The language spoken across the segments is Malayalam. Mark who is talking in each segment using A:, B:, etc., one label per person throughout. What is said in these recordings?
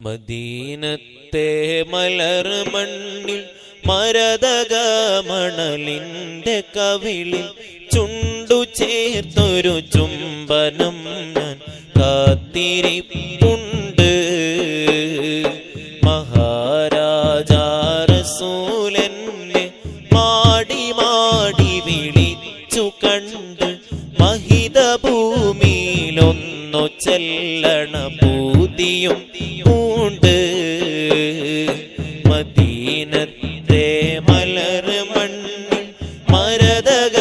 A: മദീനത്തെ മലർ മണ്ണിൽ മരതക മണലിന്റെ കവിളിൽ ചുണ്ടു ചേർത്തൊരു ചുംബനം ഞാൻ കാത്തിരിപ്പുണ്ട്. മഹാരാജാ റസൂലനെ മാടി മാടി വിളിച്ചു കണ്ട് മഹിത ഭൂമിയിലൊന്നു ചെല്ലണ പൂതിയും ഉണ്ട്. മദീനത്തെ മലർ മണ്ണിൽ മരതക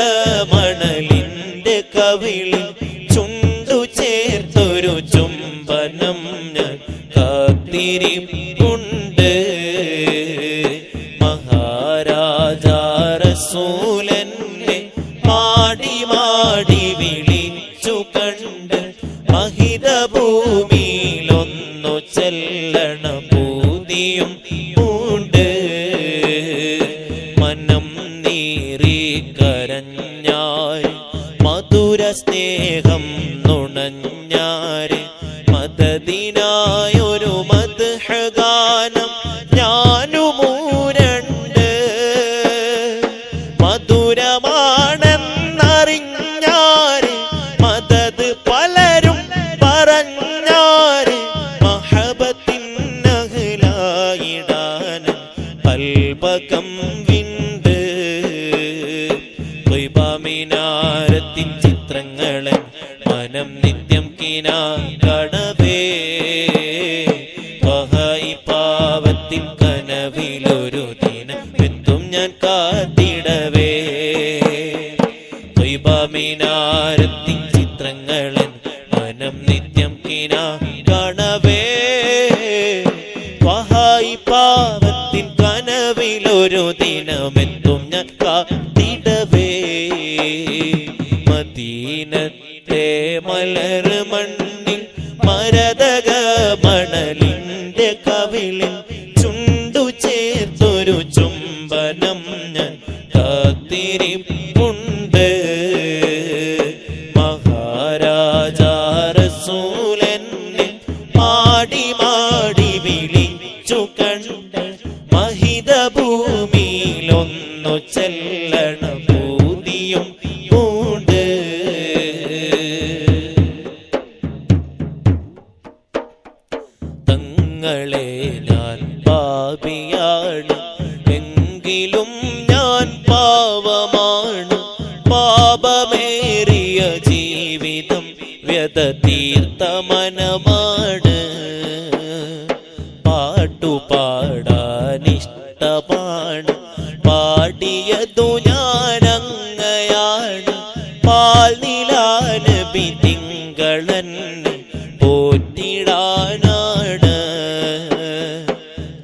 A: മണലിന്റെ കവിളിൽ ചുണ്ടു ചേർത്തൊരു ചുംബനം ഞാൻ കാത്തിരിപ്പുണ്ട്. മഹാരാജാ റസൂലനെ മാടി മാടി വിളിച്ചു കണ്ട് മഹിത ഭൂമിയിലൊന്നു ചെല്ലണ പൂതിയും ഉണ്ട്. മനം നീറി കരഞ്ഞാര് മധുര സ്നേഹം നുണഞ്ഞാര് മദദിനായൊരു മദ്ഹ് ഗാനം ഞാനുമൂരണ്ട്. മധുരമാണെന്നറിഞ്ഞാര് മദദ് പലരും പറഞ്ഞാര് മഹബത്തിൻ അഹ്ലായിടാന് കൽബകം വിണ്ട്. ത്വയ്ബാമിനാരത്തിൻ ചിത്രങ്ങളെ മനം നിത്യം കിനാ കടവേ. വഹായി പാവത്തിൻ കനവിലൊരു ദിനം എത്തും ഞാൻ കാത്തിടവേ. ത്വയ്ബാമിനാരത്തിൻ ചിത്രങ്ങളെ മനം നിത്യം കിനാ കാണവേ. വഹായി പാവത്തിൻ കനവിലൊരു ദിനമെത്തും ഞാൻ കാത്തിടവേ. മദീനത്തെ മലർ മണ്ണിൽ മരതക മണലിന്റെ കവിളിൽ ചുണ്ടു ചേർത്തൊരു ചുംബനം ഞാൻ കാത്തിരിപ്പുണ്ട്. മഹാരാജാ റസൂലനെ മാടി മാടി വിളിച്ചു കണ്ട് മഹിത ഭൂമിയിലൊന്നു ചെല്ലണ പൂതിയും ഉണ്ട്. തങ്ങളെ ഞാൻ പാപിയാണ് എങ്കിലും ഞാൻ പാവമാണ്. പാപമേറിയ ജീവിതം വ്യത തീർത്ത മനമാണ്. പാട്ടുപാടാനിഷ്ടമാണ് പാടിയതു ഞാനങ്ങയാണ്. പാൽ നിലാനബി തിങ്കളന് പോറ്റിടാനാണ്.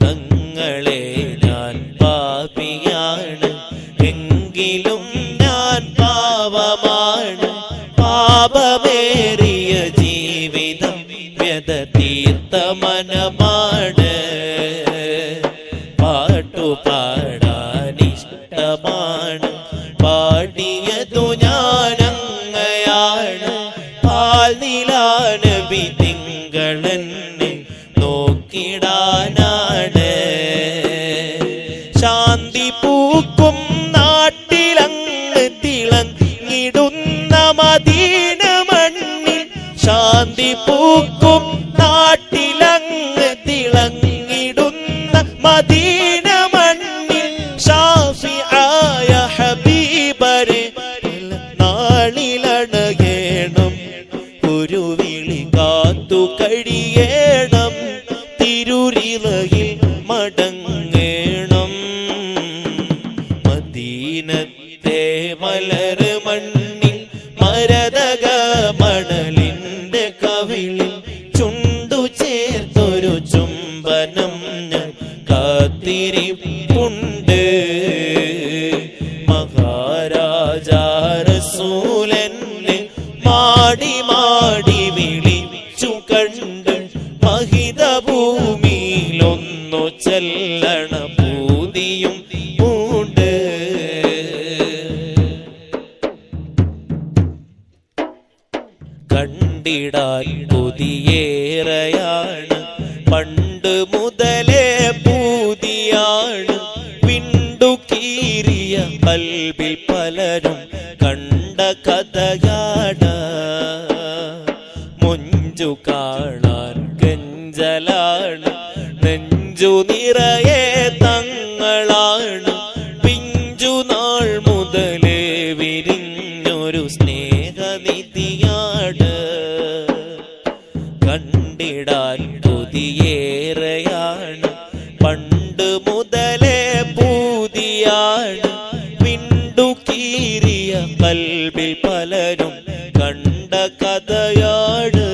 A: തങ്ങളെ ഞാൻ പാപിയാണ് എങ്കിലും ഞാൻ പാവമാണ്. പാപമേറിയ ജീവിതം വ്യത തീർത്ത മനമാണ്. പാട്ടുപാടാനിഷ്ടമാണ് പാടിയതു ഞാനങ്ങയാണ്. പാൽ നിലാനബി തിങ്കളനെ നോക്കിടാനാണ്. ശാന്തി പൂക്കും നാട്ടിലങ്ങ് തിളങ്ങിടുന്ന മദീന മണ്ണിൽ ശാന്തി പൂക്കും നാട്ടിലങ്ങ് തിളങ്ങിടുന്ന മദീന മണ്ണിൽ ഷാഫിആയ ഹബീബരെ നാളിലണയണം. ഒരു വിളി കാത്തു കഴിയണം. തിരുരിളയിൽ മടങ്ങണം. മദീനത്തെ മലർ മണ്ണിൽ മരതക മണലിന്റെ കവിളിൽ ചുണ്ടു ചേർത്തൊരു ചുംബനം ഞാൻ കാത്തിരിപ്പുണ്ട്. മഹാരാജാ റസൂലനെ മാടി മാടി വിളിച്ചു കണ്ട് മഹിത ഭൂമിയിലൊന്നു ചെല്ലണ പൂതിയും ഉണ്ട്. കണ്ടിടാൻ കൊതിയേറെയാണ് പണ്ട് മുതലേ പൂതിയാണ് വിണ്ടു കീറിയ കൽബിൽ പലരും കണ്ട കഥയാണ് മുഞ്ചു കാണാൻ കെഞ്ചലാണ് നെഞ്ചു നിറയെ തങ്ങളാണ് പിഞ്ചു നാൾ മുതലേ വിരിഞ്ഞൊരു സ്നേഹനിധിയാണ് കണ്ടിടാൻ കൊതിയേറെയാണ് പണ്ട് മുതലേ പൂതിയാണ് വിണ്ടു കീറിയ കൽബിൽ പലരും കണ്ട കഥയാണ്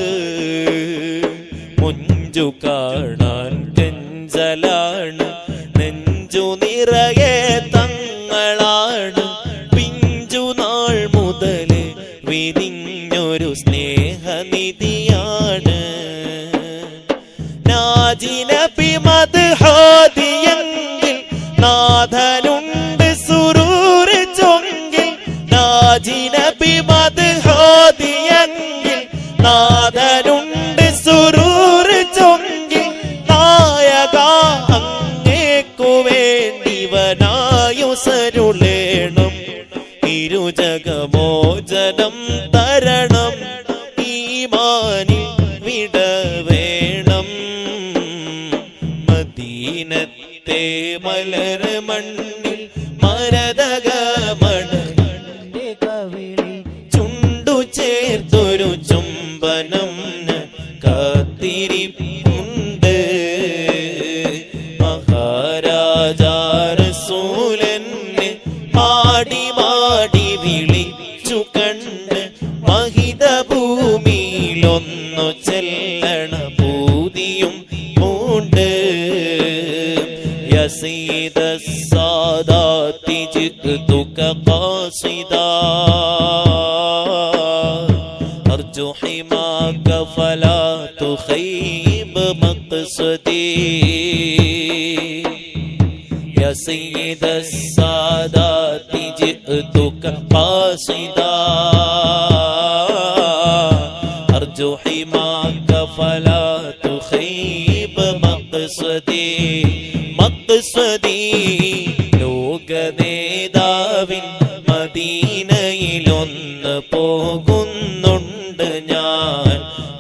A: മുഞ്ചു കാണാൻ കെഞ്ചലാണ് നെഞ്ചു നിറയെ തങ്ങളാണ് പിഞ്ചു നാൾ മുതലേ വിരിഞ്ഞൊരു സ്നേഹനിധിയാണ് നാജിനബി മദ്ഹോദിയെങ്കിൽ നാഥനുണ്ട് സുറൂർ ചൊങ്കിൽ നാജിനബി മദ്ഹോദിയെങ്കിൽ നാഥനുണ്ട് സുറൂർ ചൊങ്കിൽ നായക അങ്ങേക്കു വേണ്ടിവനായുസരുളേണം ഇരുജഗമോചനം തരണം ഈമാനിൽ വിടവേണം മദീനത്തെ മലർ മണ്ണിൽ മരതകമണന്റെ കവിളിൽ ചുണ്ടു ചേർത്തൊരു ചുംബനം കാത്തിരിപ്പുണ്ട് മഹാരാജാ റസൂലനെ മാടി മാടി വിളിച്ചു കണ്ട് മഹിത ഭൂമിയിലൊന്നു ചെല്ലണ പൂതിയും പൂണ്ട് യസീദ സാദാത്തി ജിത്തുക ഖാസിദാ അർജു ഹിമാക ഫലാ തുഖൈബ് മഖ്സദി يا سيد السادات جئتك قاصدا أرجو حماك فلا تخيب مقصدي مقصدي ലോകനേതാവിൻ മദീനയിലൊന്ന് പോകുന്നുണ്ട് ഞാൻ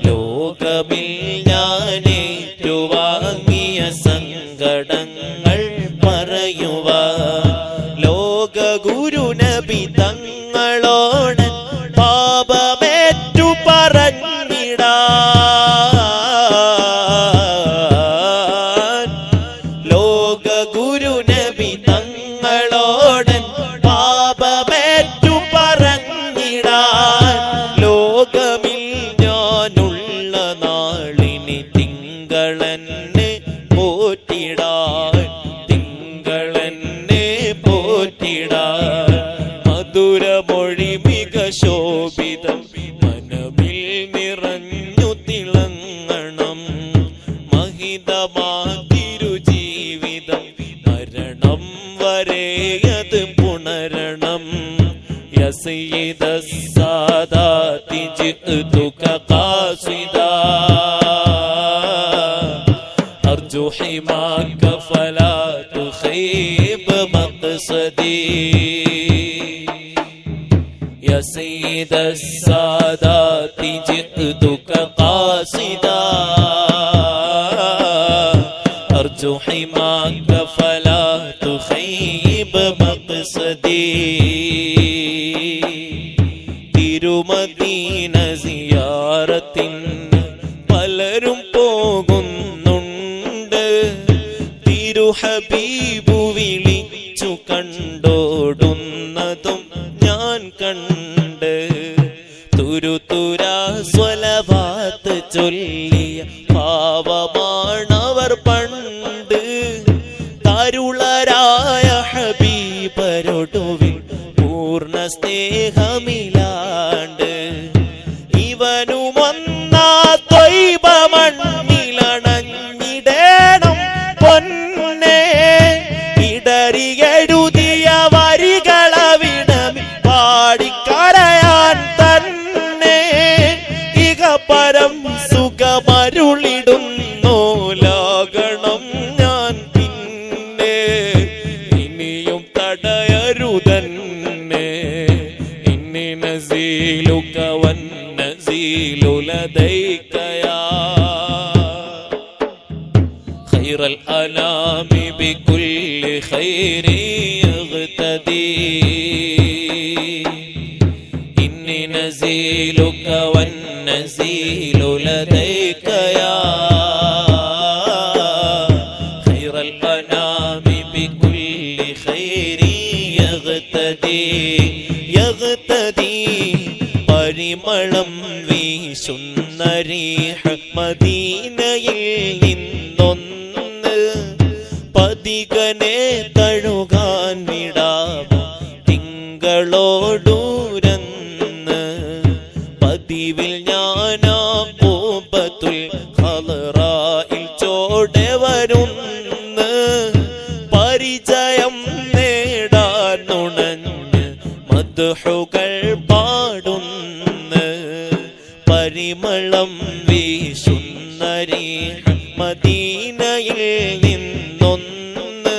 A: ലോകമിൽ ഞാൻ ഏറ്റുവാങ്ങിയ സങ്കടങ്ങൾ പറയുവാൻ ലോക ഗുരു നബി തങ്ങളോട് പാപമേറ്റു പറഞ്ഞിടാൻ ലോക ഗുരു നബി തങ്ങളോട് പാപമേറ്റു പറഞ്ഞിടാൻ ലോകമിൽ ഞാനുള്ള നാളിനി തിങ്കളെന്നെ പോറ്റിടാൻ മധുരമൊഴി മിക ശോഭിതം മനമിൽ നിറഞ്ഞു തിളങ്ങണം മഹിതമാതിരു ജീവിതം മരണം വരെയത് പുണരണം യസീദ സാദാത്തി ജിഅ്തുക ഖാസിദാ അർജു ഹിമാക ഫലാ തുഖൈബ് മഖ്സദി يا سيد السادات جئتك قاصدا أرجو حماك فلا تخيب مقصدي തിരുമദീന സിയാറത്തിന് പലരും പോകുന്നുണ്ട് തിരുഹബീബു വിളിച്ചു കണ്ടോടുന്നതും ഞാൻ കണ്ട് തുരുതുരാ സ്വലവാത്ത് ചൊല്ലിയ പാവമാണവർ പണ്ട് തരുളരായ ഹബീബരൊടുവിൽ പൂർണ്ണ സ്നേഹമിലാണ്ട് ഇവനുമൊന്നാ ത്വയ്ബ മണ്ണിലണഞ്ഞിടേണം പൊന്നെ ഇടറിയെഴുതിയ വരികളവിടമി പാടിക്കരയാൻ തന്നെ ഇഹ പരം സുഖമരുളിടുന്നു ലാഗണ خير الأنام بكل خير يغتدي إني نزيلك والنزيل لديك يا خير الأنام بكل خير يغتدي പരിമളം വീശുന്ന റീഹ മദീനയിൽ നിന്നൊന്ന് പതികനെ തഴുകാൻ വിടാമോ തിങ്കളോടൂരന്ന് പതിവിൽ ഞാനാ കൂബത്തുൽ ഖളറായിൽ ചോടെ വരുന്ന് പരിചയം നേടാൻ നുണഞ്ഞ് മദ്ഹുകൾ പരിമളം വീശുന്ന റീഹ മദീനയിൽ നിന്നൊന്ന്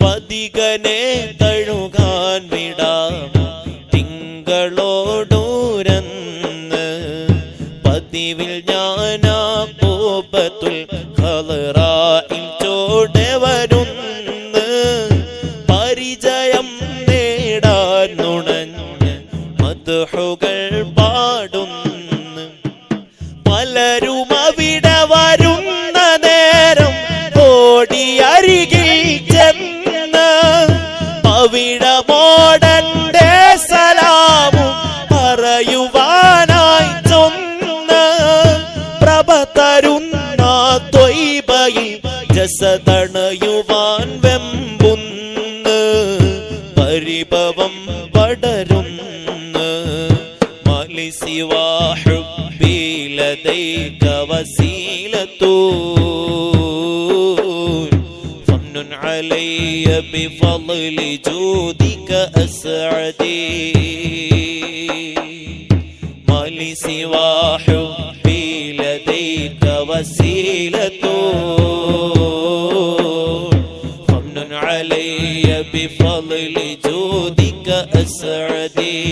A: പതികനെ തഴുകാൻ വിടാമോ തിങ്കളോടൂരന്ന് പതിവിൽ ഞാനാ കൂബത്തുൽ ഖളറായിൽ ചോടെ വരുന്ന് പരിചയം നേടാൻ നുണഞ്ഞ് മദ്ഹുകൾ പാടുന്നു പലരും അവിടെ വരുന്ന നേരം കോടിയരികിൽ ചെന്ന് അവിടെ മോടന്റെ സലാമും പറയുവാനായി ചൊന്ന് പ്രഭ തരുന്ന ത്വയ്ബയിൽ ജസതണയുവാൻ വെമ്പുന്ന് പരിഭവം പടരുന്ന് മലിസിവാ لديك وسيلة فمن علي بفضل جودك أسعدي ما لي سوى حبي لديك وسيلة فمن علي بفضل جودك أسعدي